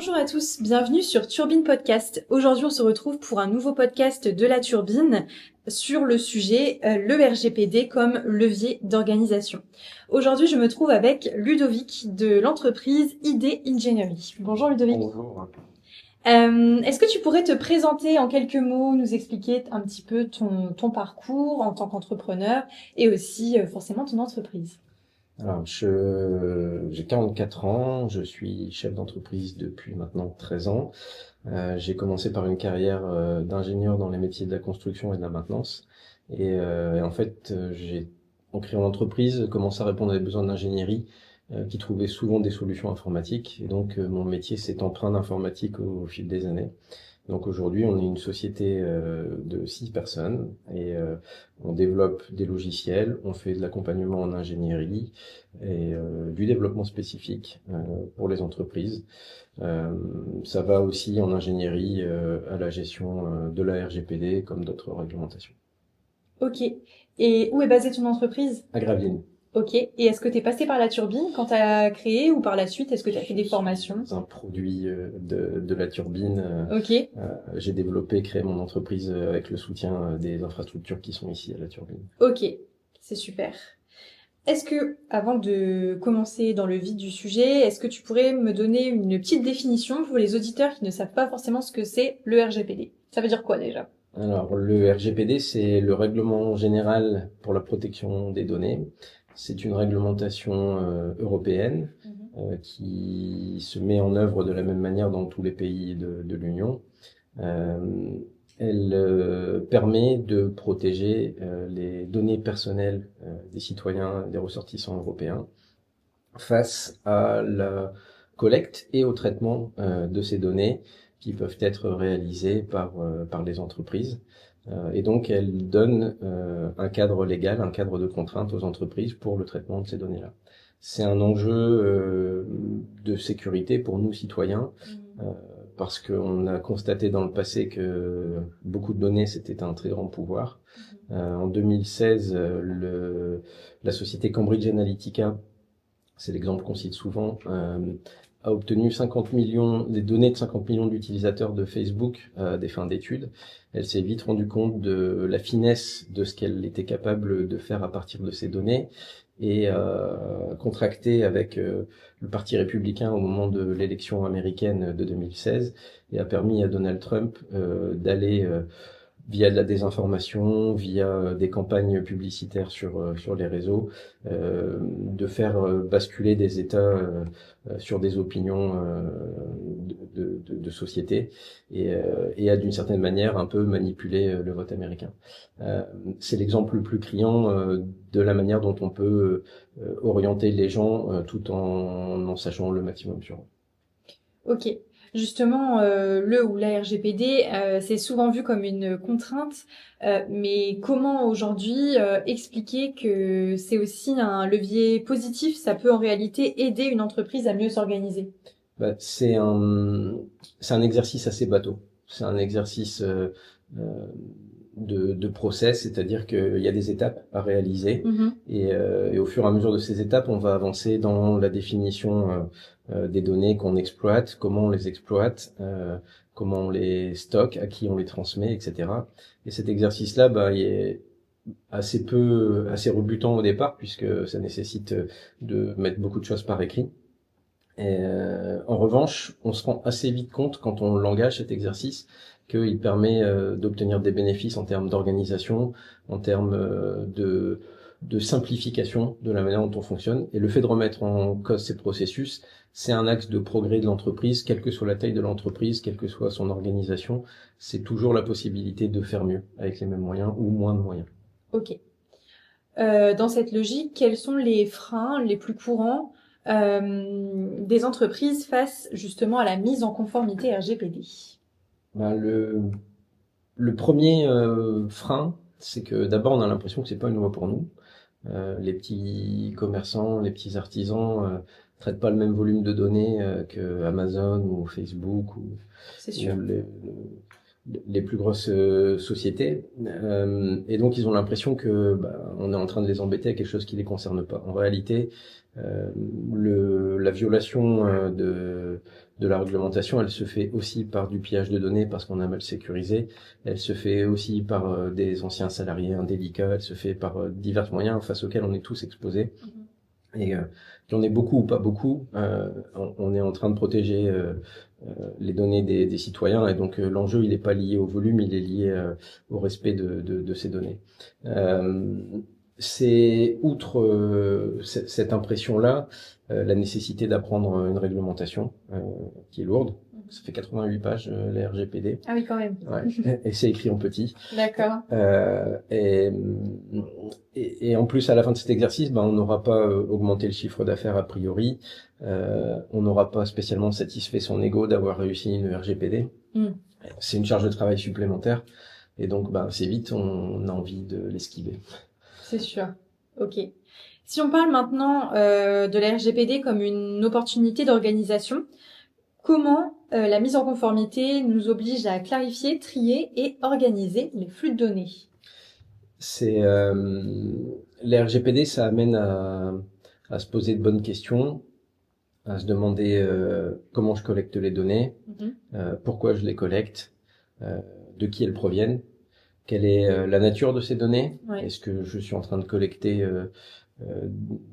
Bonjour à tous, bienvenue sur Turbine Podcast. Aujourd'hui, on se retrouve pour un nouveau podcast de la Turbine sur le sujet le RGPD comme levier d'organisation. Aujourd'hui, je me trouve avec Ludovic de l'entreprise ID Engineering. Bonjour Ludovic. Bonjour. Est-ce que tu pourrais te présenter en quelques mots, nous expliquer un petit peu ton parcours en tant qu'entrepreneur et aussi forcément ton entreprise? Alors, j'ai 44 ans, je suis chef d'entreprise depuis maintenant 13 ans. J'ai commencé par une carrière d'ingénieur dans les métiers de la construction et de la maintenance. Et en fait, en créant l'entreprise, commencé à répondre à des besoins d'ingénierie qui trouvaient souvent des solutions informatiques. Et donc, mon métier s'est empreint d'informatique au fil des années. Donc aujourd'hui, on est une société de 6 personnes et on développe des logiciels, on fait de l'accompagnement en ingénierie et du développement spécifique pour les entreprises. Ça va aussi en ingénierie à la gestion de la RGPD comme d'autres réglementations. Ok. Et où est basée ton entreprise? À Gravelines. Ok. Et est-ce que tu es passé par la turbine quand tu as créé ou par la suite, est-ce que tu as fait des formations? C'est un produit de la turbine. Ok. J'ai développé, créé mon entreprise avec le soutien des infrastructures qui sont ici à la turbine. Ok. C'est super. Est-ce que, avant de commencer dans le vif du sujet, est-ce que tu pourrais me donner une petite définition pour les auditeurs qui ne savent pas forcément ce que c'est le RGPD? Ça veut dire quoi déjà? Alors, le RGPD, c'est le règlement général pour la protection des données. C'est une réglementation européenne qui se met en œuvre de la même manière dans tous les pays de l'Union. Euh, Elle permet de protéger les données personnelles des citoyens, des ressortissants européens face à la collecte et au traitement de ces données qui peuvent être réalisées par les entreprises. Et donc, elle donne un cadre légal, un cadre de contraintes aux entreprises pour le traitement de ces données-là. C'est un enjeu de sécurité pour nous citoyens, parce qu'on a constaté dans le passé que beaucoup de données, c'était un très grand pouvoir. En 2016, la société Cambridge Analytica, c'est l'exemple qu'on cite souvent, a obtenu 50 millions, des données de 50 millions d'utilisateurs de Facebook à des fins d'études. Elle s'est vite rendue compte de la finesse de ce qu'elle était capable de faire à partir de ces données et contracté avec le Parti républicain au moment de l'élection américaine de 2016 et a permis à Donald Trump d'aller via de la désinformation, via des campagnes publicitaires sur les réseaux, de faire basculer des États sur des opinions de société et a d'une certaine manière un peu manipulé le vote américain. C'est l'exemple le plus criant de la manière dont on peut orienter les gens tout en sachant le maximum sur eux. Ok. Justement, le ou la RGPD, c'est souvent vu comme une contrainte, mais comment aujourd'hui expliquer que c'est aussi un levier positif, ça peut en réalité aider une entreprise à mieux s'organiser? Bah, c'est un exercice assez bateau. C'est un exercice euh, de process, c'est-à-dire qu'il y a des étapes à réaliser et au fur et à mesure de ces étapes, on va avancer dans la définition des données qu'on exploite, comment on les exploite, comment on les stocke, à qui on les transmet, etc. Et cet exercice-là, bah, il est assez rebutant au départ puisque ça nécessite de mettre beaucoup de choses par écrit. Et en revanche, on se rend assez vite compte quand on l'engage cet exercice qu'il permet d'obtenir des bénéfices en termes d'organisation, en termes de simplification de la manière dont on fonctionne. Et le fait de remettre en cause ces processus, c'est un axe de progrès de l'entreprise, quelle que soit la taille de l'entreprise, quelle que soit son organisation. C'est toujours la possibilité de faire mieux avec les mêmes moyens ou moins de moyens. Ok. Dans cette logique, quels sont les freins les plus courants des entreprises face justement à la mise en conformité RGPD? Ben, le premier frein, c'est que d'abord on a l'impression que c'est pas une loi pour nous. Les petits commerçants, les petits artisans traitent pas le même volume de données que Amazon ou Facebook C'est ou sûr. les plus grosses sociétés. Et donc ils ont l'impression que on est en train de les embêter à quelque chose qui les concerne pas. En réalité, la violation de de la réglementation, elle se fait aussi par du pillage de données parce qu'on a mal sécurisé. Elle se fait aussi par des anciens salariés indélicats. Elle se fait par divers moyens face auxquels on est tous exposés. Et qu'il y en ait beaucoup ou pas beaucoup, on est en train de protéger les données des citoyens, et donc l'enjeu il n'est pas lié au volume, il est lié au respect de ces données. C'est outre cette impression-là, la nécessité d'apprendre une réglementation qui est lourde. Ça fait 88 pages, les RGPD. Ah oui, quand même. Ouais. Et c'est écrit en petit. D'accord. Et en plus, à la fin de cet exercice, on n'aura pas augmenté le chiffre d'affaires a priori. On n'aura pas spécialement satisfait son ego d'avoir réussi une RGPD. C'est une charge de travail supplémentaire. Et donc, assez vite, on a envie de l'esquiver. C'est sûr. Ok. Si on parle maintenant de la RGPD comme une opportunité d'organisation, comment la mise en conformité nous oblige à clarifier, trier et organiser les flux de données? Les RGPD, ça amène à se poser de bonnes questions, à se demander comment je collecte les données, pourquoi je les collecte, de qui elles proviennent, quelle est la nature de ces données. Ouais. Est-ce que je suis en train de collecter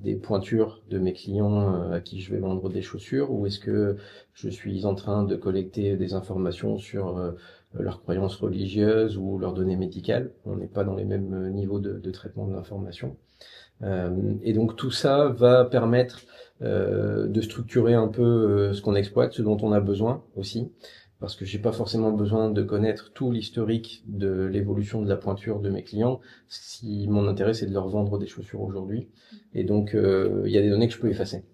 des pointures de mes clients à qui je vais vendre des chaussures, ou est-ce que je suis en train de collecter des informations sur leurs croyances religieuses ou leurs données médicales? On n'est pas dans les mêmes niveaux de traitement de l'information. Et donc tout ça va permettre de structurer un peu ce qu'on exploite, ce dont on a besoin aussi, parce que j'ai pas forcément besoin de connaître tout l'historique de l'évolution de la pointure de mes clients si mon intérêt c'est de leur vendre des chaussures aujourd'hui. Et donc il y a des données que je peux effacer.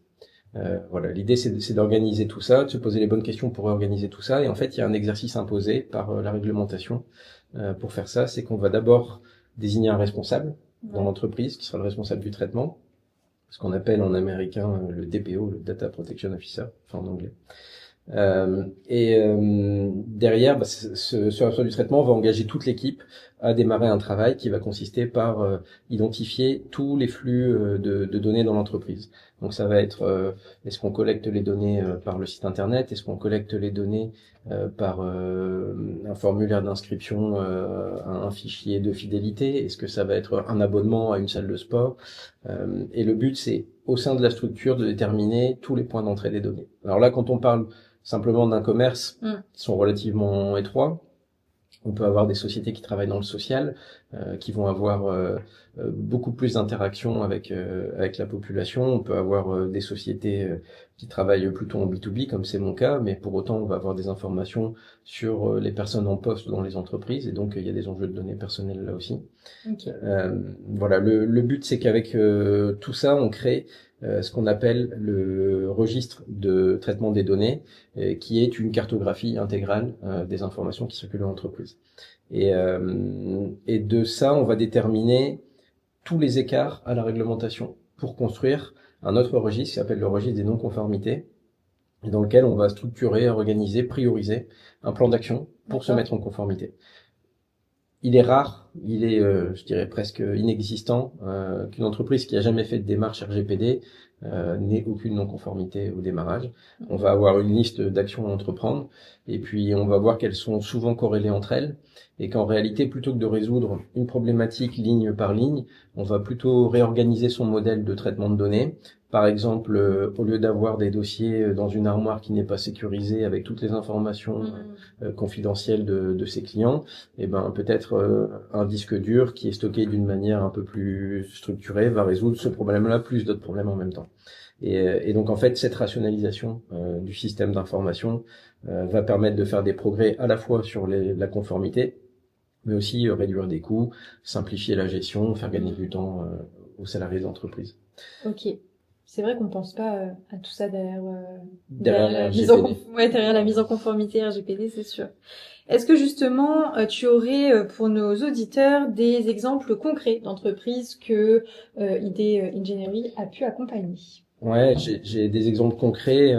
Voilà, l'idée c'est d'organiser tout ça, de se poser les bonnes questions pour organiser tout ça. Et en fait, il y a un exercice imposé par la réglementation pour faire ça, c'est qu'on va d'abord désigner un responsable dans l'entreprise qui sera le responsable du traitement, ce qu'on appelle en américain le DPO, le Data Protection Officer, enfin en anglais. Derrière, ce responsable du traitement va engager toute l'équipe à démarrer un travail qui va consister par identifier tous les flux de données dans l'entreprise. Donc ça va être est-ce qu'on collecte les données par le site internet, est-ce qu'on collecte les données par un formulaire d'inscription à un fichier de fidélité, est-ce que ça va être un abonnement à une salle de sport, et le but c'est au sein de la structure de déterminer tous les points d'entrée des données. Alors là, quand on parle simplement d'un commerce qui sont relativement étroits, on peut avoir des sociétés qui travaillent dans le social, qui vont avoir beaucoup plus d'interactions avec la population. On peut avoir des sociétés qui travaillent plutôt en B2B, comme c'est mon cas, mais pour autant, on va avoir des informations sur les personnes en poste dans les entreprises, et donc il y a des enjeux de données personnelles là aussi. Okay. Voilà, le but, c'est qu'avec tout ça, on crée ce qu'on appelle le registre de traitement des données, qui est une cartographie intégrale des informations qui circulent dans l'entreprise. Et de ça, on va déterminer tous les écarts à la réglementation pour construire un autre registre qui s'appelle le registre des non-conformités, dans lequel on va structurer, organiser, prioriser un plan d'action pour se mettre en conformité. Il est rare, il est, je dirais presque inexistant, qu'une entreprise qui a jamais fait de démarche RGPD n'ait aucune non-conformité au démarrage. On va avoir une liste d'actions à entreprendre, et puis on va voir qu'elles sont souvent corrélées entre elles, et qu'en réalité, plutôt que de résoudre une problématique ligne par ligne, on va plutôt réorganiser son modèle de traitement de données. Par exemple, au lieu d'avoir des dossiers dans une armoire qui n'est pas sécurisée avec toutes les informations confidentielles de ses clients, et peut-être un disque dur qui est stocké d'une manière un peu plus structurée va résoudre ce problème-là plus d'autres problèmes en même temps. Et donc en fait, cette rationalisation du système d'information va permettre de faire des progrès à la fois sur la conformité, mais aussi réduire des coûts, simplifier la gestion, faire gagner du temps aux salariés d'entreprise. Ok. C'est vrai qu'on pense pas à tout ça derrière la derrière la mise en conformité RGPD, c'est sûr. Est-ce que justement, tu aurais pour nos auditeurs des exemples concrets d'entreprises que ID Engineering a pu accompagner? Ouais, j'ai des exemples concrets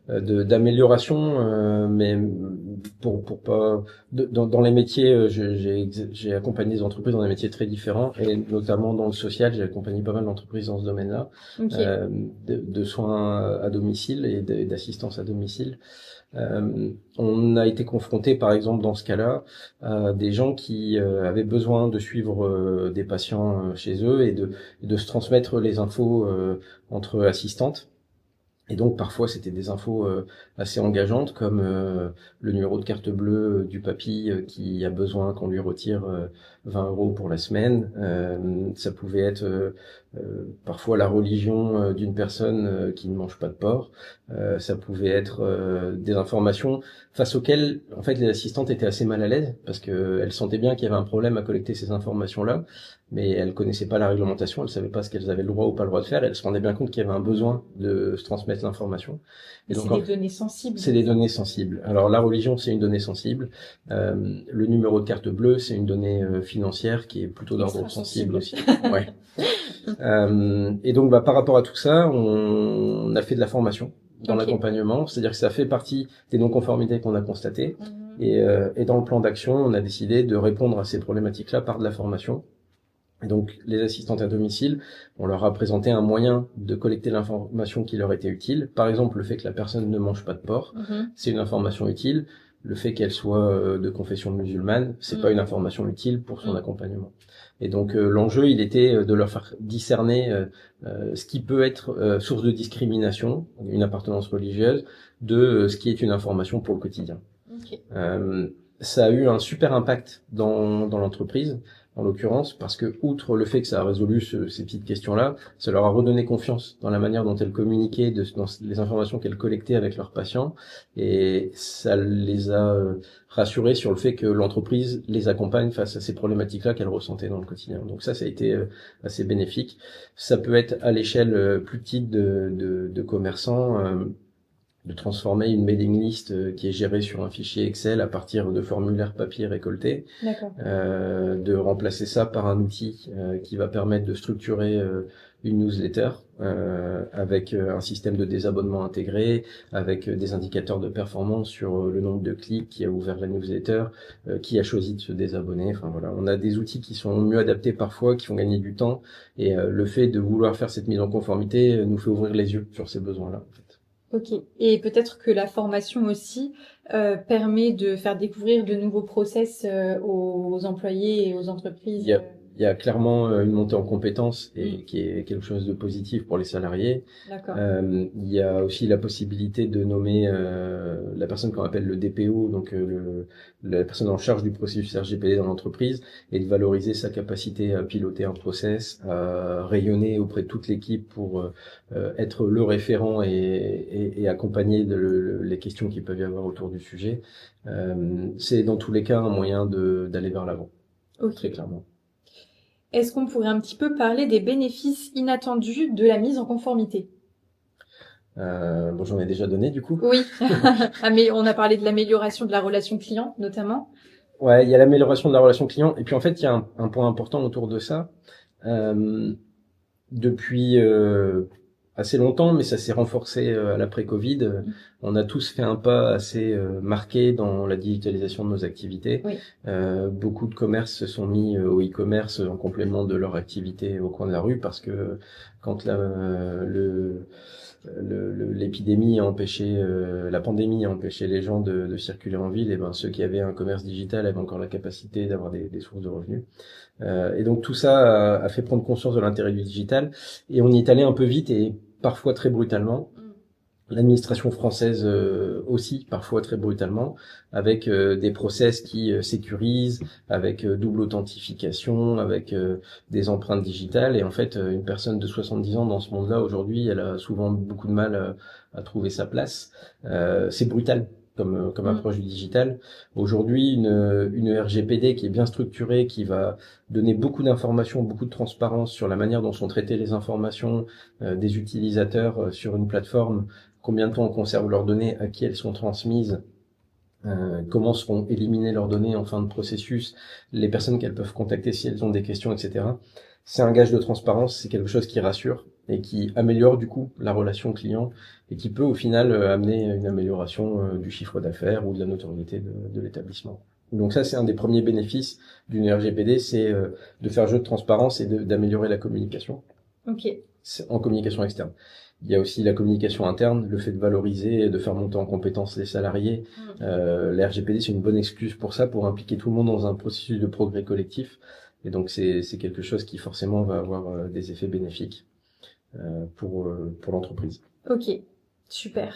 d'amélioration, mais pour pas dans les métiers, j'ai accompagné des entreprises dans des métiers très différents et notamment dans le social, j'ai accompagné pas mal d'entreprises dans ce domaine-là, Ok. de soins à domicile et d'assistance à domicile. On a été confronté, par exemple, dans ce cas-là, à des gens qui avaient besoin de suivre des patients chez eux et de se transmettre les infos entre assistantes. Et donc parfois c'était des infos assez engageantes comme le numéro de carte bleue du papy qui a besoin qu'on lui retire 20 € pour la semaine. Ça pouvait être parfois la religion d'une personne qui ne mange pas de porc. Ça pouvait être des informations face auxquelles en fait les assistantes étaient assez mal à l'aise parce qu'elles sentaient bien qu'il y avait un problème à collecter ces informations-là, mais elles connaissaient pas la réglementation, elles savaient pas ce qu'elles avaient le droit ou pas le droit de faire, et elles se rendaient bien compte qu'il y avait un besoin de se transmettre l'information. Et C'est donc, des données sensibles. c'est des données sensibles. Alors, la religion, c'est une donnée sensible. Le numéro de carte bleue, c'est une donnée financière qui est plutôt d'ordre Extra sensible sensible. aussi. Ouais. Et donc, par rapport à tout ça, on a fait de la formation dans Ok. l'accompagnement, c'est-à-dire que ça fait partie des non-conformités qu'on a constatées. Et dans le plan d'action, on a décidé de répondre à ces problématiques-là par de la formation. Et donc, les assistantes à domicile, on leur a présenté un moyen de collecter l'information qui leur était utile. Par exemple, le fait que la personne ne mange pas de porc, c'est une information utile. Le fait qu'elle soit de confession musulmane, c'est pas une information utile pour son accompagnement. Et donc, l'enjeu, il était de leur faire discerner ce qui peut être source de discrimination, une appartenance religieuse, de ce qui est une information pour le quotidien. Ok. Ça a eu un super impact dans l'entreprise, en l'occurrence, parce que outre le fait que ça a résolu ces petites questions-là, ça leur a redonné confiance dans la manière dont elles communiquaient, dans les informations qu'elles collectaient avec leurs patients, et ça les a rassurés sur le fait que l'entreprise les accompagne face à ces problématiques-là qu'elles ressentaient dans le quotidien. Donc ça a été assez bénéfique. Ça peut être à l'échelle plus petite de commerçants. De transformer une mailing list qui est gérée sur un fichier Excel à partir de formulaires papier récoltés, de remplacer ça par un outil qui va permettre de structurer une newsletter avec un système de désabonnement intégré, avec des indicateurs de performance sur le nombre de clics qui a ouvert la newsletter, qui a choisi de se désabonner. Enfin voilà, on a des outils qui sont mieux adaptés parfois, qui font gagner du temps, et le fait de vouloir faire cette mise en conformité nous fait ouvrir les yeux sur ces besoins-là, en fait. Ok. Et peut-être que la formation aussi permet de faire découvrir de nouveaux process aux employés et aux entreprises. Il y a clairement une montée en compétences et qui est quelque chose de positif pour les salariés. D'accord. Il y a aussi la possibilité de nommer la personne qu'on appelle le DPO, donc la personne en charge du processus RGPD dans l'entreprise, et de valoriser sa capacité à piloter un process, à rayonner auprès de toute l'équipe pour être le référent et accompagner les questions qu'il peut y avoir autour du sujet. C'est dans tous les cas un moyen d'aller vers l'avant, très clairement. Est-ce qu'on pourrait un petit peu parler des bénéfices inattendus de la mise en conformité? Bon, j'en ai déjà donné du coup. Oui, mais on a parlé de l'amélioration de la relation client notamment. Ouais, il y a l'amélioration de la relation client, et puis en fait il y a un point important autour de ça. Depuis assez longtemps, mais ça s'est renforcé à l'après-Covid. On a tous fait un pas assez marqué dans la digitalisation de nos activités. Oui. Beaucoup de commerces se sont mis au e-commerce en complément de leur activité au coin de la rue, parce que quand l'épidémie a empêché, la pandémie a empêché les gens de circuler en ville, et ben ceux qui avaient un commerce digital avaient encore la capacité d'avoir des sources de revenus. Et donc tout ça a fait prendre conscience de l'intérêt du digital, et on y est allé un peu vite et parfois très brutalement. L'administration française aussi, parfois très brutalement, avec des process qui sécurisent, avec double authentification, avec des empreintes digitales. Et en fait, une personne de 70 ans dans ce monde-là, aujourd'hui, elle a souvent beaucoup de mal à trouver sa place. C'est brutal comme approche du digital. Aujourd'hui, une RGPD qui est bien structurée, qui va donner beaucoup d'informations, beaucoup de transparence sur la manière dont sont traitées les informations des utilisateurs sur une plateforme, combien de temps on conserve leurs données, à qui elles sont transmises, comment seront éliminées leurs données en fin de processus, les personnes qu'elles peuvent contacter si elles ont des questions, etc. C'est un gage de transparence, c'est quelque chose qui rassure. et qui améliore du coup la relation client et qui peut au final amener une amélioration du chiffre d'affaires ou de la notoriété de l'établissement. Donc ça, c'est un des premiers bénéfices d'une RGPD, c'est de faire jeu de transparence et d'améliorer la communication. Ok. En communication externe. Il y a aussi la communication interne, le fait de valoriser et de faire monter en compétence les salariés. La RGPD, c'est une bonne excuse pour ça, pour impliquer tout le monde dans un processus de progrès collectif. Et donc, c'est quelque chose qui forcément va avoir des effets bénéfiques pour l'entreprise. Ok, super.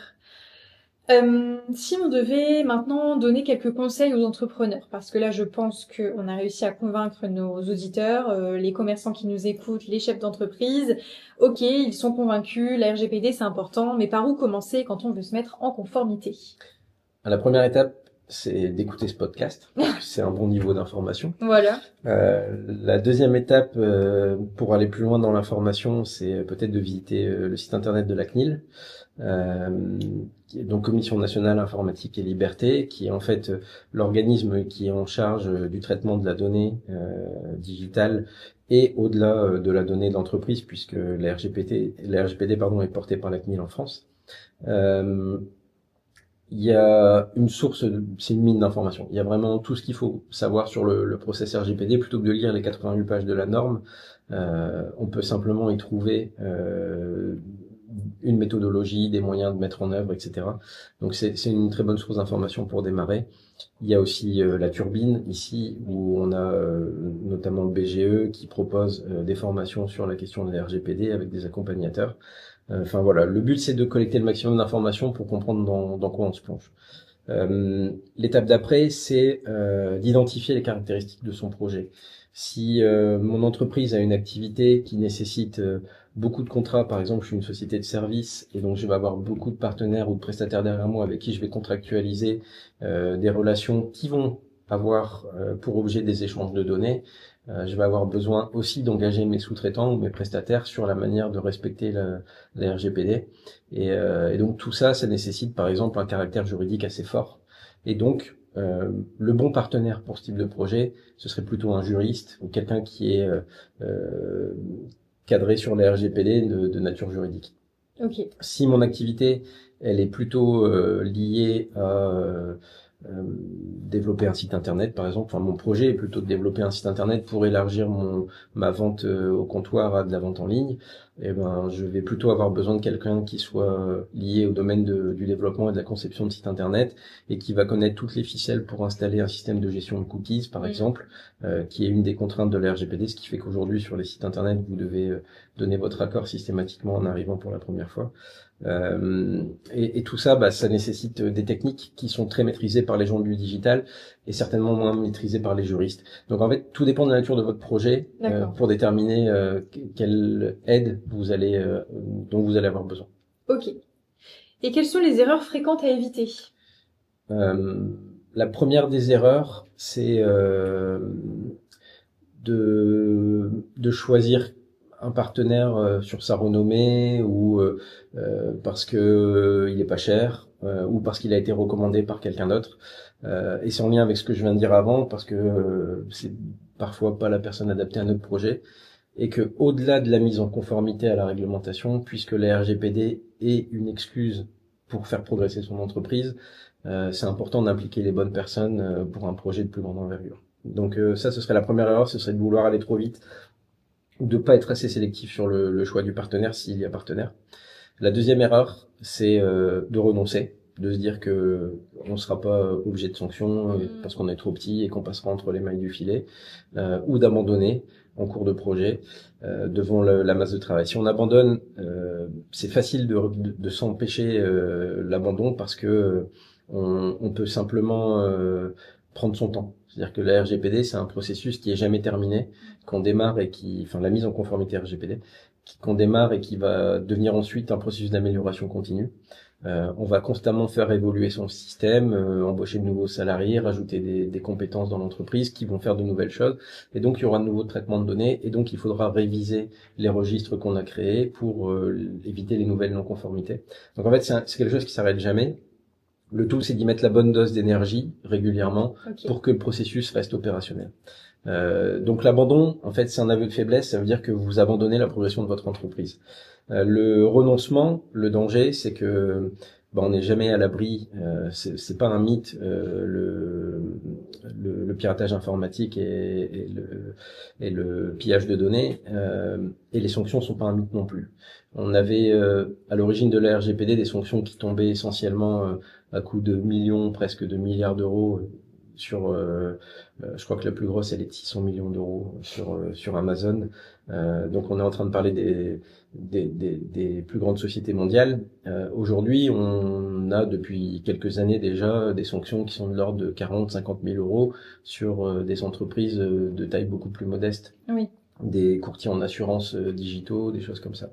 Si on devait maintenant donner quelques conseils aux entrepreneurs, parce que là je pense qu'on a réussi à convaincre nos auditeurs, les commerçants qui nous écoutent, les chefs d'entreprise, ok, ils sont convaincus, la RGPD c'est important, mais par où commencer quand on veut se mettre en conformité? La première étape, c'est d'écouter ce podcast, parce que c'est un bon niveau d'information. Voilà. La deuxième étape, pour aller plus loin dans l'information, c'est peut-être de visiter le site internet de la CNIL, donc Commission nationale informatique et liberté, qui est en fait l'organisme qui est en charge du traitement de la donnée digitale et au-delà de la donnée d'entreprise, puisque la RGPD est portée par la CNIL en France. Il y a une source, c'est une mine d'informations. Il y a vraiment tout ce qu'il faut savoir sur le process RGPD. Plutôt que de lire les 88 pages de la norme, on peut simplement y trouver une méthodologie, des moyens de mettre en œuvre, etc. Donc c'est une très bonne source d'information pour démarrer. Il y a aussi la Turbine ici, où on a notamment le BGE qui propose des formations sur la question de la RGPD avec des accompagnateurs. Enfin voilà, le but c'est de collecter le maximum d'informations pour comprendre dans quoi on se plonge. L'étape d'après, c'est d'identifier les caractéristiques de son projet. Si mon entreprise a une activité qui nécessite beaucoup de contrats, par exemple je suis une société de services et donc je vais avoir beaucoup de partenaires ou de prestataires derrière moi avec qui je vais contractualiser des relations qui vont avoir pour objet des échanges de données, je vais avoir besoin aussi d'engager mes sous-traitants ou mes prestataires sur la manière de respecter la RGPD. Et donc tout ça, ça nécessite par exemple un caractère juridique assez fort. Et donc le bon partenaire pour ce type de projet, ce serait plutôt un juriste ou quelqu'un qui est cadré sur la RGPD de nature juridique. Ok. Si mon activité, elle est plutôt liée à développer un site internet, par exemple, enfin mon projet est plutôt de développer un site internet pour élargir ma vente au comptoir à de la vente en ligne, et ben je vais plutôt avoir besoin de quelqu'un qui soit lié au domaine du développement et de la conception de site internet et qui va connaître toutes les ficelles pour installer un système de gestion de cookies, par exemple, qui est une des contraintes de la RGPD, ce qui fait qu'aujourd'hui sur les sites internet vous devez donner votre accord systématiquement en arrivant pour la première fois. Et tout ça, ça nécessite des techniques qui sont très maîtrisées par les gens du digital et certainement moins maîtrisées par les juristes. Donc en fait, tout dépend de la nature de votre projet pour déterminer quelle aide dont vous allez avoir besoin. Ok. Et quelles sont les erreurs fréquentes à éviter? La première des erreurs, c'est de choisir un partenaire sur sa renommée ou parce que il est pas cher ou parce qu'il a été recommandé par quelqu'un d'autre. Et c'est en lien avec ce que je viens de dire avant parce que c'est parfois pas la personne adaptée à notre projet et que au-delà de la mise en conformité à la réglementation, puisque la RGPD est une excuse pour faire progresser son entreprise, c'est important d'impliquer les bonnes personnes pour un projet de plus grande envergure. Donc ça, ce serait la première erreur, ce serait de vouloir aller trop vite ou de pas être assez sélectif sur le choix du partenaire s'il y a partenaire. La deuxième erreur, c'est de renoncer, de se dire que on sera pas obligé de sanctions parce qu'on est trop petit et qu'on passera entre les mailles du filet, ou d'abandonner en cours de projet devant la masse de travail. Si on abandonne, c'est facile de s'empêcher l'abandon parce que on peut simplement prendre son temps. C'est-à-dire que la RGPD, c'est un processus qui est jamais terminé, qu'on démarre la mise en conformité RGPD, qu'on démarre et qui va devenir ensuite un processus d'amélioration continue. On va constamment faire évoluer son système, embaucher de nouveaux salariés, rajouter des compétences dans l'entreprise qui vont faire de nouvelles choses. Et donc, il y aura de nouveaux traitements de données. Et donc, il faudra réviser les registres qu'on a créés pour éviter les nouvelles non-conformités. Donc, en fait, c'est quelque chose qui s'arrête jamais. Le tout, c'est d'y mettre la bonne dose d'énergie régulièrement pour que le processus reste opérationnel. Donc l'abandon, en fait, c'est un aveu de faiblesse. Ça veut dire que vous abandonnez la progression de votre entreprise. Le renoncement, le danger, c'est que on n'est jamais à l'abri. C'est pas un mythe. Le piratage informatique et le pillage de données et les sanctions sont pas un mythe non plus. On avait à l'origine de la RGPD des sanctions qui tombaient essentiellement à coût de millions, presque de milliards d'euros sur je crois que la plus grosse elle est de 600 millions d'euros sur Amazon. Donc on est en train de parler des plus grandes sociétés mondiales. Aujourd'hui, on a depuis quelques années déjà des sanctions qui sont de l'ordre de 40-50 000 euros sur des entreprises de taille beaucoup plus modeste. Oui. Des courtiers en assurance digitaux, des choses comme ça.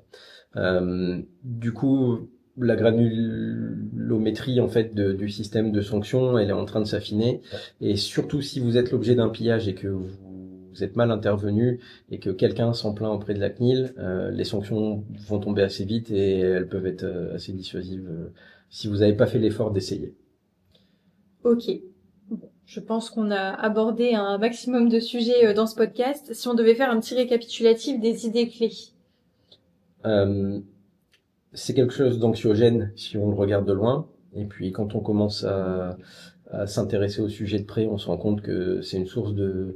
Du coup, la granulométrie en fait du système de sanctions, elle est en train de s'affiner. Et surtout si vous êtes l'objet d'un pillage et que vous êtes mal intervenu et que quelqu'un s'en plaint auprès de la CNIL, les sanctions vont tomber assez vite et elles peuvent être assez dissuasives si vous n'avez pas fait l'effort d'essayer. Ok. Bon, je pense qu'on a abordé un maximum de sujets dans ce podcast. Si on devait faire un petit récapitulatif des idées clés. C'est quelque chose d'anxiogène si on le regarde de loin. Et puis quand on commence à s'intéresser au sujet de près, on se rend compte que c'est une source de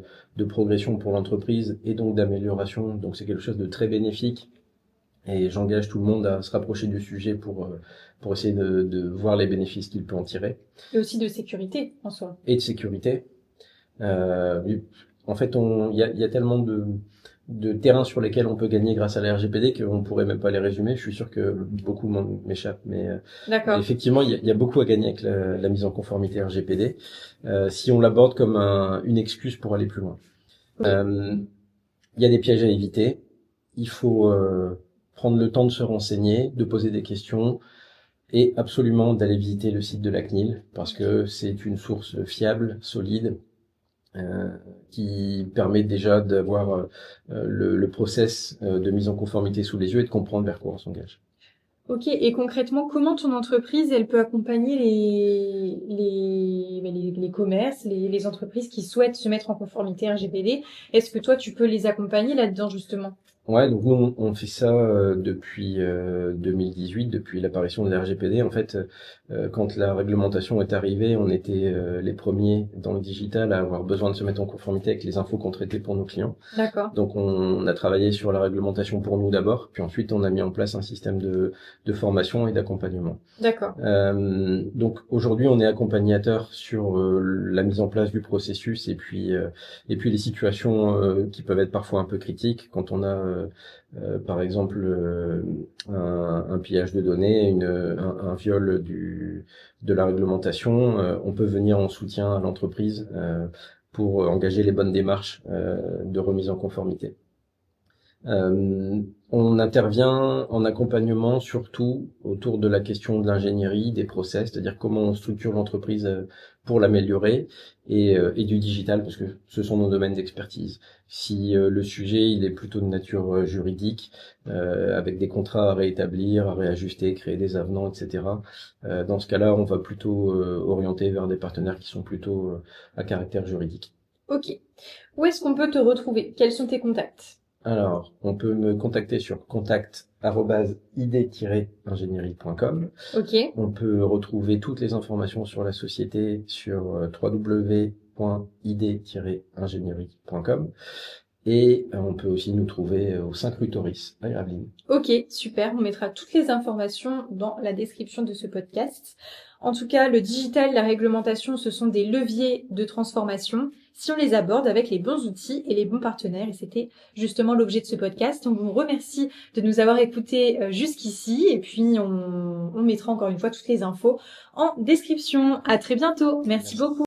progression pour l'entreprise et donc d'amélioration. Donc c'est quelque chose de très bénéfique. Et j'engage tout le monde à se rapprocher du sujet pour essayer de voir les bénéfices qu'il peut en tirer. Et aussi de sécurité en soi. Et de sécurité. En fait, il y a tellement de terrains sur lesquels on peut gagner grâce à la RGPD qu'on pourrait même pas les résumer. Je suis sûr que beaucoup m'échappent, mais effectivement, il y a beaucoup à gagner avec la mise en conformité RGPD si on l'aborde comme une excuse pour aller plus loin. Oui. Il y a des pièges à éviter. Il faut prendre le temps de se renseigner, de poser des questions et absolument d'aller visiter le site de la CNIL parce que c'est une source fiable, solide, qui permet déjà d'avoir le process de mise en conformité sous les yeux et de comprendre vers quoi on s'engage. Ok, et concrètement, comment ton entreprise, elle peut accompagner les commerces, les entreprises qui souhaitent se mettre en conformité RGPD? Est-ce que toi, tu peux les accompagner là-dedans, justement? Ouais, donc nous on fait ça depuis 2018, depuis l'apparition de la RGPD. En fait, quand la réglementation est arrivée, on était les premiers dans le digital à avoir besoin de se mettre en conformité avec les infos qu'on traitait pour nos clients. D'accord. Donc on a travaillé sur la réglementation pour nous d'abord, puis ensuite on a mis en place un système de formation et d'accompagnement. D'accord. Donc aujourd'hui on est accompagnateur sur la mise en place du processus et puis les situations qui peuvent être parfois un peu critiques quand on a par exemple un pillage de données, un viol de la réglementation, on peut venir en soutien à l'entreprise pour engager les bonnes démarches de remise en conformité. On intervient en accompagnement surtout autour de la question de l'ingénierie, des process, c'est-à-dire comment on structure l'entreprise pour l'améliorer et du digital parce que ce sont nos domaines d'expertise. Si le sujet il est plutôt de nature juridique, avec des contrats à réétablir, à réajuster, créer des avenants, etc. Dans ce cas-là, on va plutôt orienter vers des partenaires qui sont plutôt à caractère juridique. Ok. Où est-ce qu'on peut te retrouver? Quels sont tes contacts? Alors, on peut me contacter sur contact@id-ingénierie.com. Ok. On peut retrouver toutes les informations sur la société sur www.id-ingénierie.com. Et on peut aussi nous trouver au 5 rue Toris, à Gravelines. Ok, super. On mettra toutes les informations dans la description de ce podcast. En tout cas, le digital, la réglementation, ce sont des leviers de transformation si on les aborde avec les bons outils et les bons partenaires. Et c'était justement l'objet de ce podcast. Donc, on vous remercie de nous avoir écoutés jusqu'ici. Et puis, on mettra encore une fois toutes les infos en description. À très bientôt. Merci beaucoup.